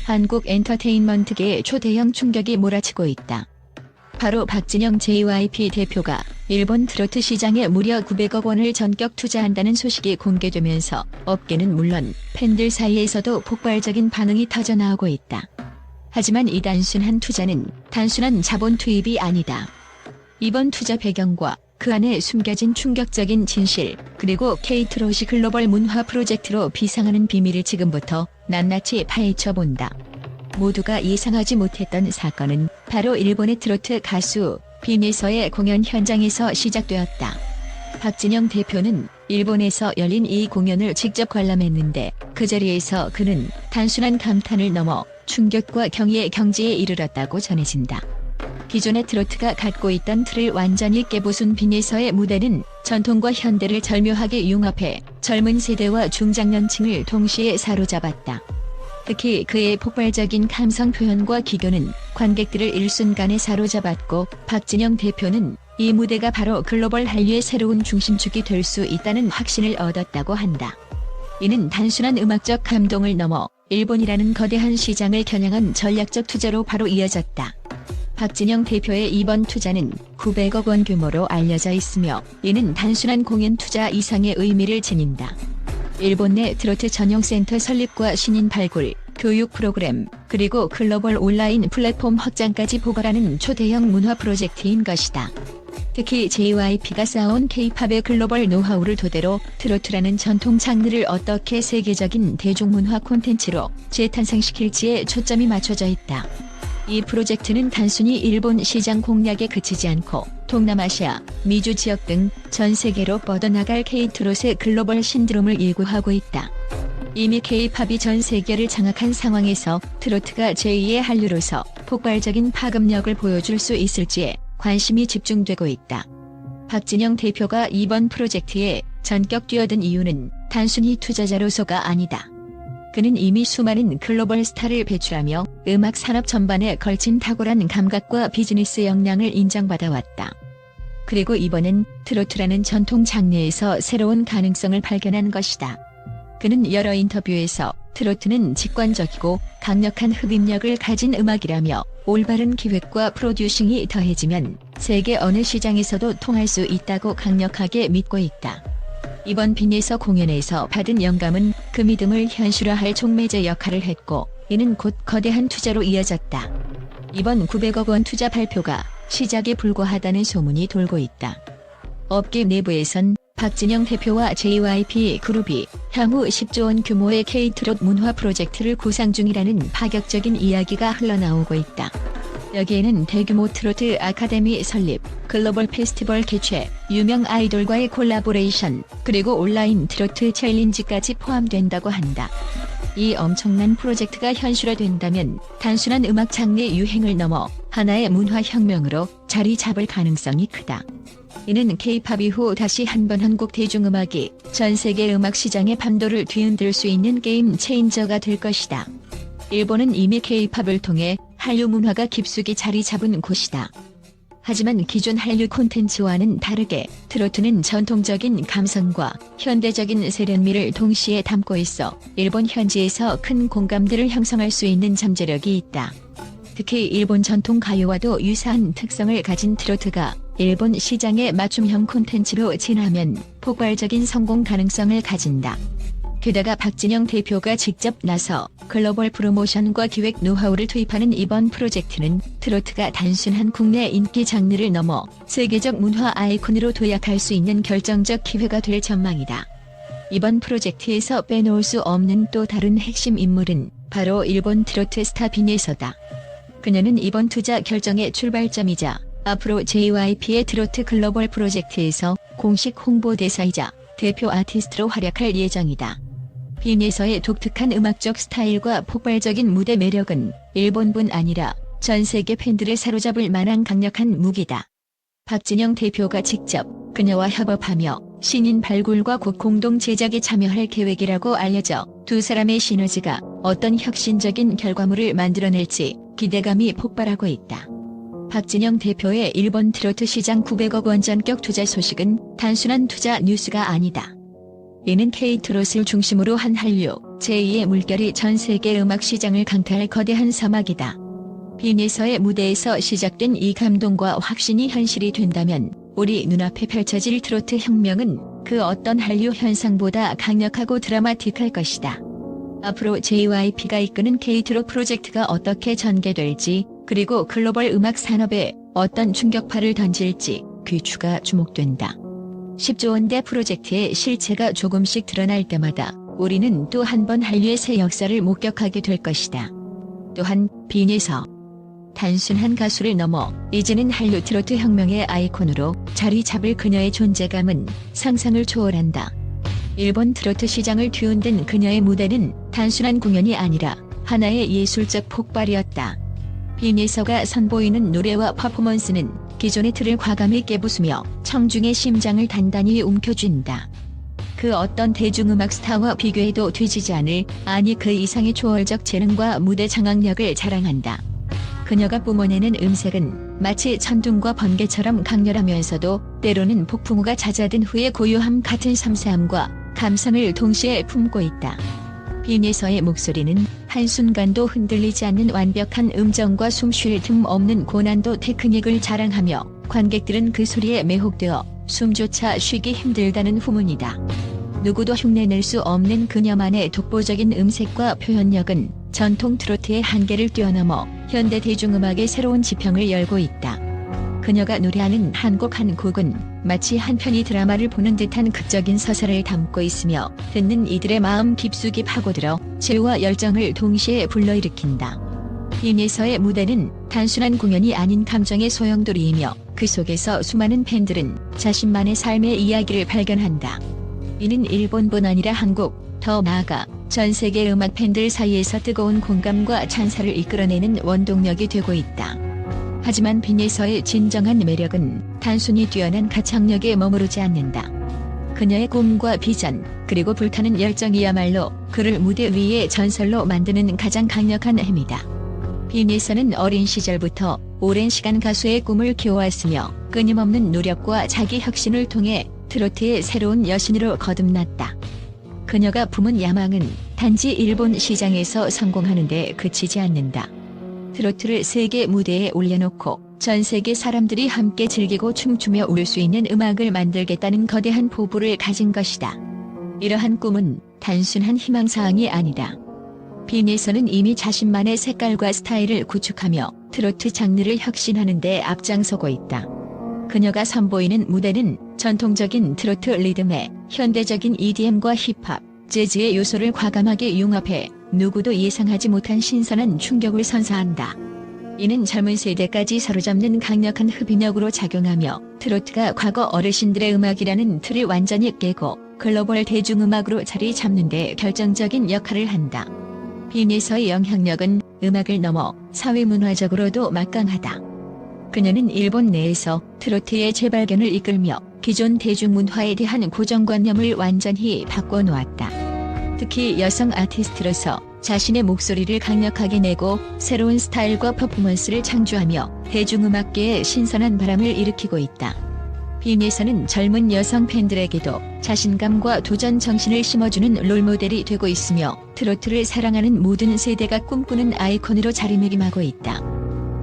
한국 엔터테인먼트계에 초대형 충격이 몰아치고 있다. 바로 박진영 JYP 대표가 일본 트로트 시장에 무려 900억 원을 전격 투자한다는 소식이 공개되면서 업계는 물론 팬들 사이에서도 폭발적인 반응이 터져나오고 있다. 하지만 이 단순한 투자는 단순한 자본 투입이 아니다. 이번 투자 배경과 그 안에 숨겨진 충격적인 진실, 그리고 K-트롯이 글로벌 문화 프로젝트로 비상하는 비밀을 지금부터 낱낱이 파헤쳐본다. 모두가 예상하지 못했던 사건은 바로 일본의 트로트 가수 빈에서의 공연 현장에서 시작되었다. 박진영 대표는 일본에서 열린 이 공연을 직접 관람했는데 그 자리에서 그는 단순한 감탄을 넘어 충격과 경의의 경지에 이르렀다고 전해진다. 기존의 트로트가 갖고 있던 틀을 완전히 깨부순 빈에서의 무대는 전통과 현대를 절묘하게 융합해 젊은 세대와 중장년층을 동시에 사로잡았다. 특히 그의 폭발적인 감성 표현과 기교는 관객들을 일순간에 사로잡았고, 박진영 대표는 이 무대가 바로 글로벌 한류의 새로운 중심축이 될 수 있다는 확신을 얻었다고 한다. 이는 단순한 음악적 감동을 넘어 일본이라는 거대한 시장을 겨냥한 전략적 투자로 바로 이어졌다. 박진영 대표의 이번 투자는 900억 원 규모로 알려져 있으며, 이는 단순한 공연 투자 이상의 의미를 지닌다. 일본 내 트로트 전용 센터 설립과 신인 발굴, 교육 프로그램, 그리고 글로벌 온라인 플랫폼 확장까지 포괄하는 초대형 문화 프로젝트인 것이다. 특히 JYP가 쌓아온 K-팝의 글로벌 노하우를 토대로 트로트라는 전통 장르를 어떻게 세계적인 대중문화 콘텐츠로 재탄생시킬지에 초점이 맞춰져 있다. 이 프로젝트는 단순히 일본 시장 공략에 그치지 않고 동남아시아, 미주 지역 등 전 세계로 뻗어나갈 K-트롯의 글로벌 신드롬을 예고하고 있다. 이미 K-팝이 전 세계를 장악한 상황에서 트로트가 제2의 한류로서 폭발적인 파급력을 보여줄 수 있을지에 관심이 집중되고 있다. 박진영 대표가 이번 프로젝트에 전격 뛰어든 이유는 단순히 투자자로서가 아니다. 그는 이미 수많은 글로벌 스타를 배출하며 음악 산업 전반에 걸친 탁월한 감각과 비즈니스 역량을 인정받아왔다. 그리고 이번엔 트로트라는 전통 장르에서 새로운 가능성을 발견한 것이다. 그는 여러 인터뷰에서 트로트는 직관적이고 강력한 흡입력을 가진 음악이라며 올바른 기획과 프로듀싱이 더해지면 세계 어느 시장에서도 통할 수 있다고 강력하게 믿고 있다. 이번 빈에서 공연에서 받은 영감은 그 믿음을 현실화할 촉매제 역할을 했고, 이는 곧 거대한 투자로 이어졌다. 이번 900억 원 투자 발표가 시작에 불과하다는 소문이 돌고 있다. 업계 내부에선 박진영 대표와 JYP 그룹이 향후 10조 원 규모의 K-트롯 문화 프로젝트를 구상 중이라는 파격적인 이야기가 흘러나오고 있다. 여기에는 대규모 트로트 아카데미 설립, 글로벌 페스티벌 개최, 유명 아이돌과의 콜라보레이션, 그리고 온라인 트로트 챌린지까지 포함된다고 한다. 이 엄청난 프로젝트가 현실화된다면 단순한 음악 장르의 유행을 넘어 하나의 문화혁명으로 자리 잡을 가능성이 크다. 이는 K-팝 이후 다시 한번 한국 대중음악이 전 세계 음악 시장의 판도를 뒤흔들 수 있는 게임 체인저가 될 것이다. 일본은 이미 K-팝을 통해 한류 문화가 깊숙이 자리 잡은 곳이다. 하지만 기존 한류 콘텐츠와는 다르게 트로트는 전통적인 감성과 현대적인 세련미를 동시에 담고 있어 일본 현지에서 큰 공감대를 형성할 수 있는 잠재력이 있다. 특히 일본 전통 가요와도 유사한 특성을 가진 트로트가 일본 시장의 맞춤형 콘텐츠로 진화하면 폭발적인 성공 가능성을 가진다. 게다가 박진영 대표가 직접 나서 글로벌 프로모션과 기획 노하우를 투입하는 이번 프로젝트는 트로트가 단순한 국내 인기 장르를 넘어 세계적 문화 아이콘으로 도약할 수 있는 결정적 기회가 될 전망이다. 이번 프로젝트에서 빼놓을 수 없는 또 다른 핵심 인물은 바로 일본 트로트 스타 빈에서다. 그녀는 이번 투자 결정의 출발점이자 앞으로 JYP의 트로트 글로벌 프로젝트에서 공식 홍보대사이자 대표 아티스트로 활약할 예정이다. 빈에서의 독특한 음악적 스타일과 폭발적인 무대 매력은 일본뿐 아니라 전 세계 팬들을 사로잡을 만한 강력한 무기다. 박진영 대표가 직접 그녀와 협업하며 신인 발굴과 곡 공동 제작에 참여할 계획이라고 알려져 두 사람의 시너지가 어떤 혁신적인 결과물을 만들어낼지 기대감이 폭발하고 있다. 박진영 대표의 일본 트로트 시장 900억 원 전격 투자 소식은 단순한 투자 뉴스가 아니다. 이는 K-트롯을 중심으로 한 한류, 제2의 물결이 전 세계 음악 시장을 강타할 거대한 사막이다. 빈에서의 무대에서 시작된 이 감동과 확신이 현실이 된다면 우리 눈앞에 펼쳐질 트로트 혁명은 그 어떤 한류 현상보다 강력하고 드라마틱할 것이다. 앞으로 JYP가 이끄는 K-트롯 프로젝트가 어떻게 전개될지, 그리고 글로벌 음악 산업에 어떤 충격파를 던질지 귀추가 주목된다. 10조 원대 프로젝트의 실체가 조금씩 드러날 때마다 우리는 또 한 번 한류의 새 역사를 목격하게 될 것이다. 또한 빈에서 단순한 가수를 넘어 이제는 한류 트로트 혁명의 아이콘으로 자리 잡을 그녀의 존재감은 상상을 초월한다. 일본 트로트 시장을 뒤흔든 그녀의 무대는 단순한 공연이 아니라 하나의 예술적 폭발이었다. 빈에서가 선보이는 노래와 퍼포먼스는 기존의 틀을 과감히 깨부수며 청중의 심장을 단단히 움켜쥔다. 그 어떤 대중음악 스타와 비교해도 뒤지지 않을, 아니 그 이상의 초월적 재능과 무대 장악력을 자랑한다. 그녀가 뿜어내는 음색은 마치 천둥과 번개처럼 강렬하면서도 때로는 폭풍우가 잦아든 후의 고요함 같은 섬세함과 감성을 동시에 품고 있다. 빈에서의 목소리는 한순간도 흔들리지 않는 완벽한 음정과 숨 쉴 틈 없는 고난도 테크닉을 자랑하며 관객들은 그 소리에 매혹되어 숨조차 쉬기 힘들다는 후문이다. 누구도 흉내낼 수 없는 그녀만의 독보적인 음색과 표현력은 전통 트로트의 한계를 뛰어넘어 현대 대중음악의 새로운 지평을 열고 있다. 그녀가 노래하는 한 곡 한 곡은 마치 한 편의 드라마를 보는 듯한 극적인 서사를 담고 있으며 듣는 이들의 마음 깊숙이 파고들어 재와 열정을 동시에 불러일으킨다. 빈에서의 무대는 단순한 공연이 아닌 감정의 소용돌이이며 그 속에서 수많은 팬들은 자신만의 삶의 이야기를 발견한다. 이는 일본뿐 아니라 한국, 더 나아가 전 세계 음악 팬들 사이에서 뜨거운 공감과 찬사를 이끌어내는 원동력이 되고 있다. 하지만 빈에서의 진정한 매력은 단순히 뛰어난 가창력에 머무르지 않는다. 그녀의 꿈과 비전, 그리고 불타는 열정이야말로 그를 무대 위의 전설로 만드는 가장 강력한 힘이다. 빈에서는 어린 시절부터 오랜 시간 가수의 꿈을 키워왔으며 끊임없는 노력과 자기 혁신을 통해 트로트의 새로운 여신으로 거듭났다. 그녀가 품은 야망은 단지 일본 시장에서 성공하는 데 그치지 않는다. 트로트를 세계 무대에 올려놓고 전 세계 사람들이 함께 즐기고 춤추며 울 수 있는 음악을 만들겠다는 거대한 포부를 가진 것이다. 이러한 꿈은 단순한 희망사항이 아니다. 빈에서는 이미 자신만의 색깔과 스타일을 구축하며 트로트 장르를 혁신하는 데 앞장서고 있다. 그녀가 선보이는 무대는 전통적인 트로트 리듬에 현대적인 EDM과 힙합, 재즈의 요소를 과감하게 융합해 누구도 예상하지 못한 신선한 충격을 선사한다. 이는 젊은 세대까지 사로잡는 강력한 흡인력으로 작용하며 트로트가 과거 어르신들의 음악이라는 틀을 완전히 깨고 글로벌 대중음악으로 자리 잡는 데 결정적인 역할을 한다. 빈에서의 영향력은 음악을 넘어 사회문화적으로도 막강하다. 그녀는 일본 내에서 트로트의 재발견을 이끌며 기존 대중문화에 대한 고정관념을 완전히 바꿔놓았다. 특히 여성 아티스트로서 자신의 목소리를 강력하게 내고 새로운 스타일과 퍼포먼스를 창조하며 대중음악계에 신선한 바람을 일으키고 있다. 빈에서는 젊은 여성 팬들에게도 자신감과 도전 정신을 심어주는 롤모델이 되고 있으며 트로트를 사랑하는 모든 세대가 꿈꾸는 아이콘으로 자리매김하고 있다.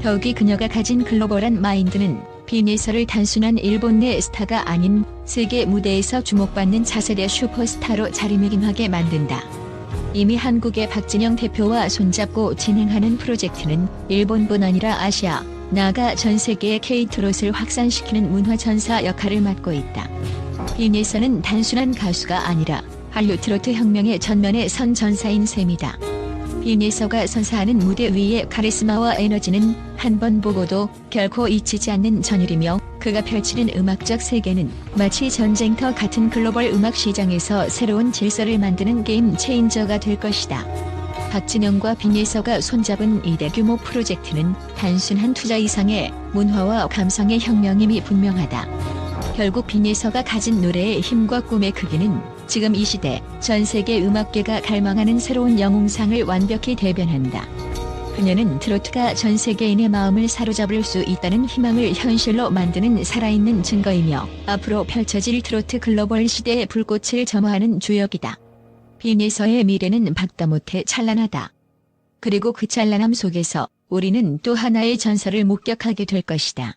더욱이 그녀가 가진 글로벌한 마인드는 빈에서를 단순한 일본 내 스타가 아닌 세계 무대에서 주목받는 차세대 슈퍼스타로 자리매김하게 만든다. 이미 한국의 박진영 대표와 손잡고 진행하는 프로젝트는 일본뿐 아니라 아시아, 나아가 전 세계의 K-트롯을 확산시키는 문화전사 역할을 맡고 있다. 빈에서는 단순한 가수가 아니라 한류 트로트 혁명의 전면에 선 전사인 셈이다. 빈에서가 선사하는 무대 위의 카리스마와 에너지는 한 번 보고도 결코 잊히지 않는 전율이며 그가 펼치는 음악적 세계는 마치 전쟁터 같은 글로벌 음악 시장에서 새로운 질서를 만드는 게임 체인저가 될 것이다. 박진영과 빈에서가 손잡은 이 대규모 프로젝트는 단순한 투자 이상의 문화와 감성의 혁명임이 분명하다. 결국 빈에서가 가진 노래의 힘과 꿈의 크기는 지금 이 시대 전 세계 음악계가 갈망하는 새로운 영웅상을 완벽히 대변한다. 그녀는 트로트가 전 세계인의 마음을 사로잡을 수 있다는 희망을 현실로 만드는 살아있는 증거이며 앞으로 펼쳐질 트로트 글로벌 시대의 불꽃을 점화하는 주역이다. 빈에서의 미래는 박다못해 찬란하다. 그리고 그 찬란함 속에서 우리는 또 하나의 전설을 목격하게 될 것이다.